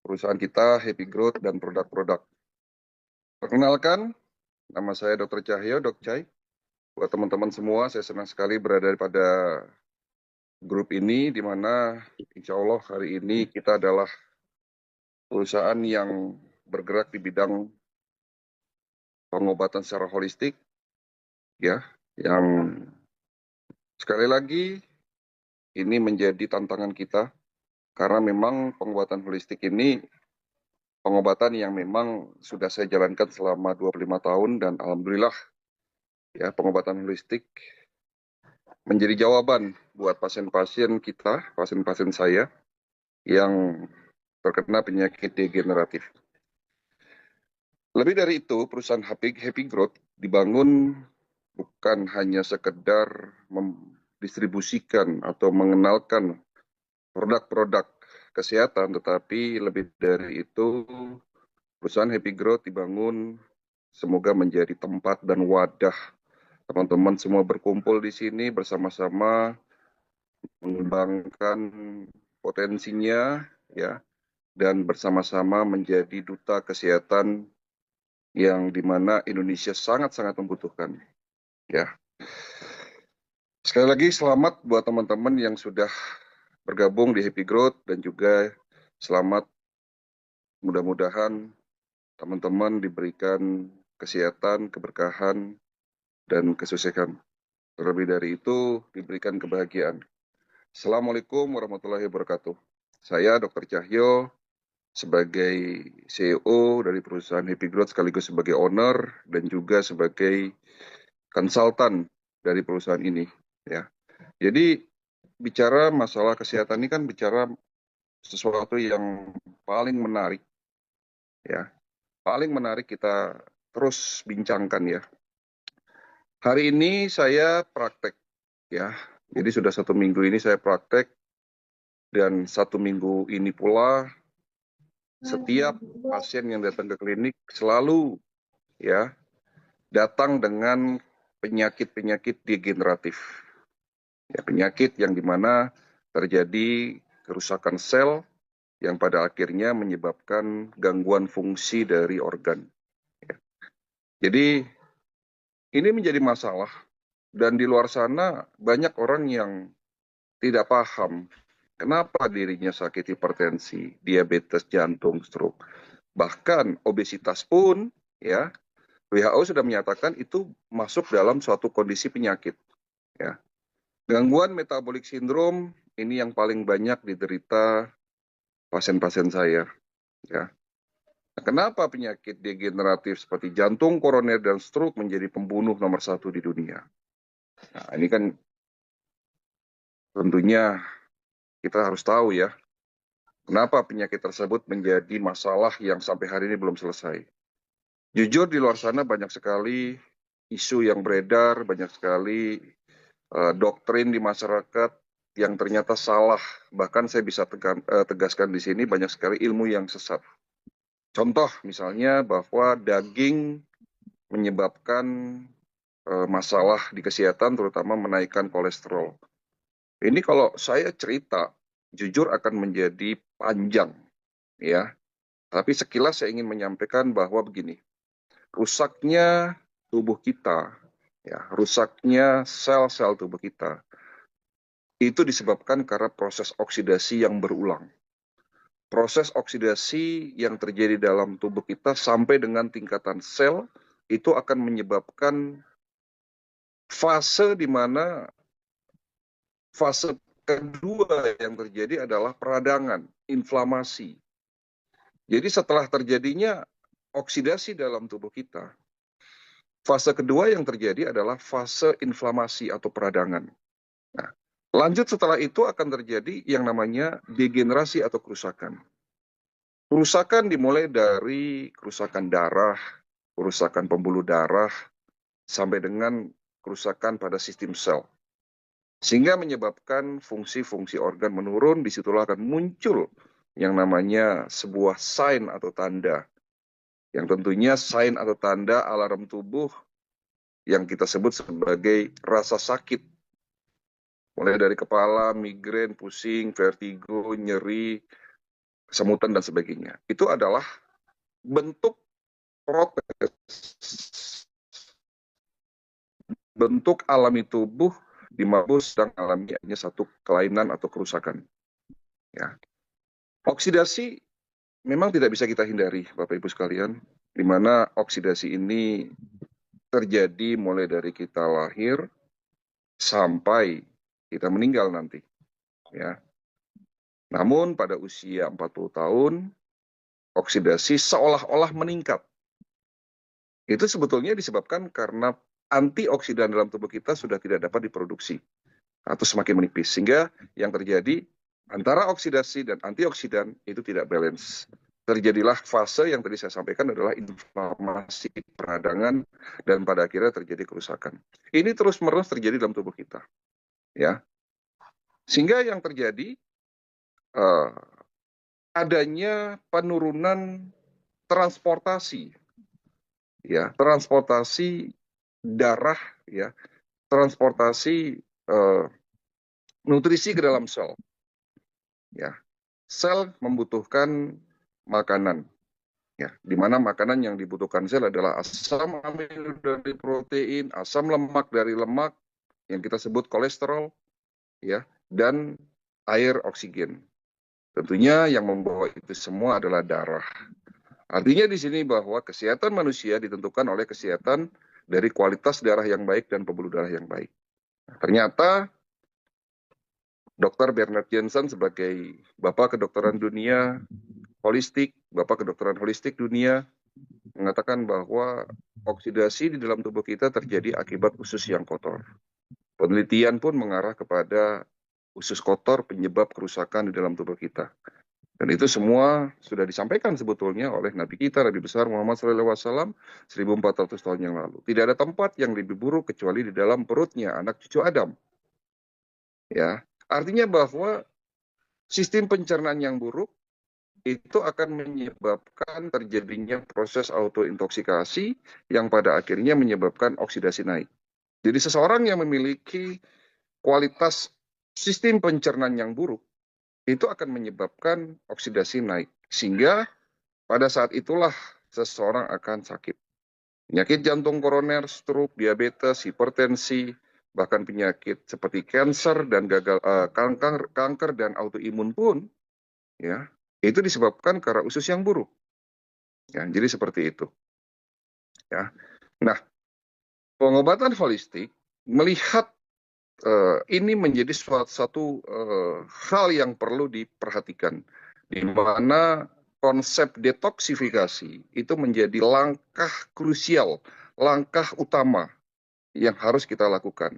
perusahaan kita Happy Growth dan produk-produk. Perkenalkan, nama saya Dr. Cahyo, Dok Cai. Buat teman-teman semua, saya senang sekali berada pada grup ini, di mana insya Allah hari ini kita adalah perusahaan yang bergerak di bidang pengobatan secara holistik, ya, yang sekali lagi ini menjadi tantangan kita, karena memang pengobatan holistik ini pengobatan yang memang sudah saya jalankan selama 25 tahun dan alhamdulillah ya pengobatan holistik menjadi jawaban buat pasien-pasien kita, pasien-pasien saya yang terkena penyakit degeneratif. Lebih dari itu, perusahaan Happy Growth dibangun bukan hanya sekedar mendistribusikan atau mengenalkan produk-produk kesehatan, tetapi lebih dari itu, perusahaan Happy Growth dibangun semoga menjadi tempat dan wadah teman-teman semua berkumpul di sini bersama-sama mengembangkan potensinya, ya, dan bersama-sama menjadi duta kesehatan yang dimana Indonesia sangat-sangat membutuhkan. Ya, sekali lagi selamat buat teman-teman yang sudah bergabung di Happy Growth dan juga selamat mudah-mudahan teman-teman diberikan kesehatan, keberkahan, dan kesuksesan. Terlebih dari itu, diberikan kebahagiaan. Assalamualaikum warahmatullahi wabarakatuh. Saya Dr. Cahyo, sebagai CEO dari perusahaan Happy Growth sekaligus sebagai owner dan juga sebagai konsultan dari perusahaan ini. Ya, jadi bicara masalah kesehatan ini kan bicara sesuatu yang paling menarik, ya, paling menarik kita terus bincangkan ya. Hari ini saya praktek, ya. Jadi sudah 1 minggu ini saya praktek dan 1 minggu ini pula setiap pasien yang datang ke klinik selalu ya datang dengan penyakit-penyakit degeneratif. Ya, penyakit yang dimana terjadi kerusakan sel yang pada akhirnya menyebabkan gangguan fungsi dari organ. Ya. Jadi ini menjadi masalah dan di luar sana banyak orang yang tidak paham kenapa dirinya sakit hipertensi, diabetes, jantung, stroke. Bahkan obesitas pun ya WHO sudah menyatakan itu masuk dalam suatu kondisi penyakit. Ya. Gangguan metabolik sindrom ini yang paling banyak diderita pasien-pasien saya. Ya. Nah, kenapa penyakit degeneratif seperti jantung, koroner, dan stroke menjadi pembunuh nomor 1 di dunia? Nah, ini kan tentunya kita harus tahu ya, kenapa penyakit tersebut menjadi masalah yang sampai hari ini belum selesai. Jujur di luar sana banyak sekali isu yang beredar, banyak sekali doktrin di masyarakat yang ternyata salah. Bahkan saya bisa tegaskan di sini banyak sekali ilmu yang sesat. Contoh misalnya bahwa daging menyebabkan masalah di kesehatan, terutama menaikkan kolesterol. Ini kalau saya cerita, jujur akan menjadi panjang, ya. Tapi sekilas saya ingin menyampaikan bahwa begini, rusaknya tubuh kita, ya, rusaknya sel-sel tubuh kita, itu disebabkan karena proses oksidasi yang berulang. Proses oksidasi yang terjadi dalam tubuh kita sampai dengan tingkatan sel itu akan menyebabkan fase di mana fase kedua yang terjadi adalah peradangan, inflamasi. Jadi setelah terjadinya oksidasi dalam tubuh kita, fase kedua yang terjadi adalah fase inflamasi atau peradangan. Nah, lanjut setelah itu akan terjadi yang namanya degenerasi atau kerusakan. Kerusakan dimulai dari kerusakan darah, kerusakan pembuluh darah, sampai dengan kerusakan pada sistem sel. Sehingga menyebabkan fungsi-fungsi organ menurun, disitulah akan muncul yang namanya sebuah sign atau tanda. Yang tentunya sign atau tanda alarm tubuh yang kita sebut sebagai rasa sakit. Mulai dari kepala, migrain, pusing, vertigo, nyeri, kesemutan dan sebagainya. Itu adalah bentuk protes, bentuk alami tubuh di mana sedang alami satu kelainan atau kerusakan. Ya. Oksidasi memang tidak bisa kita hindari, Bapak Ibu sekalian, di mana oksidasi ini terjadi mulai dari kita lahir sampai kita meninggal nanti. Ya. Namun pada usia 40 tahun, oksidasi seolah-olah meningkat. Itu sebetulnya disebabkan karena antioksidan dalam tubuh kita sudah tidak dapat diproduksi atau semakin menipis. Sehingga yang terjadi antara oksidasi dan antioksidan itu tidak balance. Terjadilah fase yang tadi saya sampaikan adalah inflamasi peradangan dan pada akhirnya terjadi kerusakan. Ini terus-menerus terjadi dalam tubuh kita. Ya. Sehingga yang terjadi adanya penurunan transportasi, ya, transportasi darah, ya, transportasi nutrisi ke dalam sel. Ya, sel membutuhkan makanan, ya, di mana makanan yang dibutuhkan sel adalah asam amino dari protein, asam lemak dari lemak yang kita sebut kolesterol, ya, dan air oksigen. Tentunya yang membawa itu semua adalah darah. Artinya di sini bahwa kesehatan manusia ditentukan oleh kesehatan dari kualitas darah yang baik dan pembuluh darah yang baik. Ternyata Dr. Bernard Jensen sebagai Bapak Kedokteran Dunia Holistik, Bapak Kedokteran Holistik Dunia, mengatakan bahwa oksidasi di dalam tubuh kita terjadi akibat usus yang kotor. Penelitian pun mengarah kepada usus kotor penyebab kerusakan di dalam tubuh kita. Dan itu semua sudah disampaikan sebetulnya oleh Nabi kita, Nabi besar Muhammad SAW 1400 tahun yang lalu. Tidak ada tempat yang lebih buruk kecuali di dalam perutnya anak cucu Adam. Ya, artinya bahwa sistem pencernaan yang buruk itu akan menyebabkan terjadinya proses autointoksikasi yang pada akhirnya menyebabkan oksidasi naik. Jadi seseorang yang memiliki kualitas sistem pencernaan yang buruk itu akan menyebabkan oksidasi naik. Sehingga pada saat itulah seseorang akan sakit. Penyakit jantung koroner, stroke, diabetes, hipertensi, bahkan penyakit seperti kanker dan kanker dan autoimun pun, ya, itu disebabkan karena usus yang buruk. Ya, jadi seperti itu. Ya. Nah, pengobatan holistik melihat ini menjadi suatu hal yang perlu diperhatikan, di mana konsep detoksifikasi itu menjadi langkah krusial, langkah utama yang harus kita lakukan.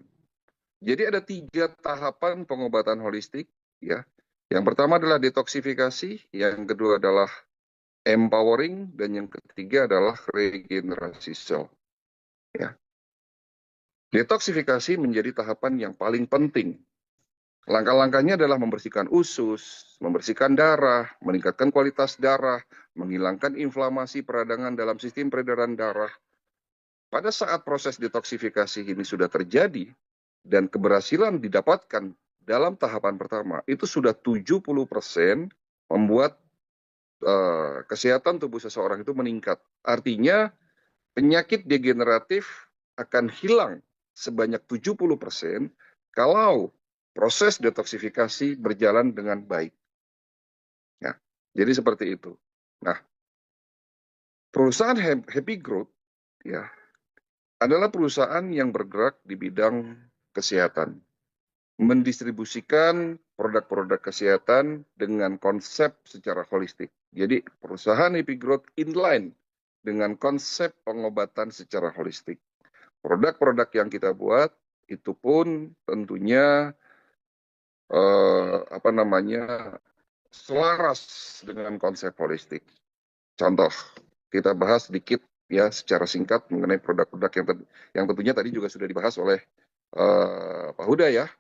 Jadi ada 3 tahapan pengobatan holistik, ya. Yang pertama adalah detoksifikasi, yang kedua adalah empowering, dan yang ketiga adalah regenerasi sel. Ya. Detoksifikasi menjadi tahapan yang paling penting. Langkah-langkahnya adalah membersihkan usus, membersihkan darah, meningkatkan kualitas darah, menghilangkan inflamasi peradangan dalam sistem peredaran darah. Pada saat proses detoksifikasi ini sudah terjadi dan keberhasilan didapatkan dalam tahapan pertama, itu sudah 70% membuat kesehatan tubuh seseorang itu meningkat. Artinya penyakit degeneratif akan hilang sebanyak 70% kalau proses detoksifikasi berjalan dengan baik. Ya, jadi seperti itu. Nah, perusahaan Happy Growth, ya, adalah perusahaan yang bergerak di bidang kesehatan, mendistribusikan produk-produk kesehatan dengan konsep secara holistik. Jadi perusahaan Happy Growth inline dengan konsep pengobatan secara holistik. Produk-produk yang kita buat itu pun tentunya selaras dengan konsep holistik. Contoh, kita bahas sedikit ya secara singkat mengenai produk-produk yang tentunya tadi juga sudah dibahas oleh Pak Huda ya.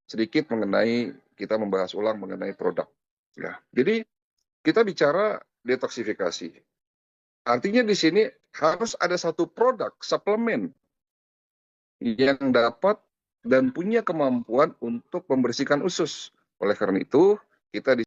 Sedikit mengenai, kita membahas ulang mengenai produk. Ya, jadi kita bicara detoksifikasi. Artinya di sini harus ada satu produk suplemen yang dapat dan punya kemampuan untuk membersihkan usus. Oleh karena itu, kita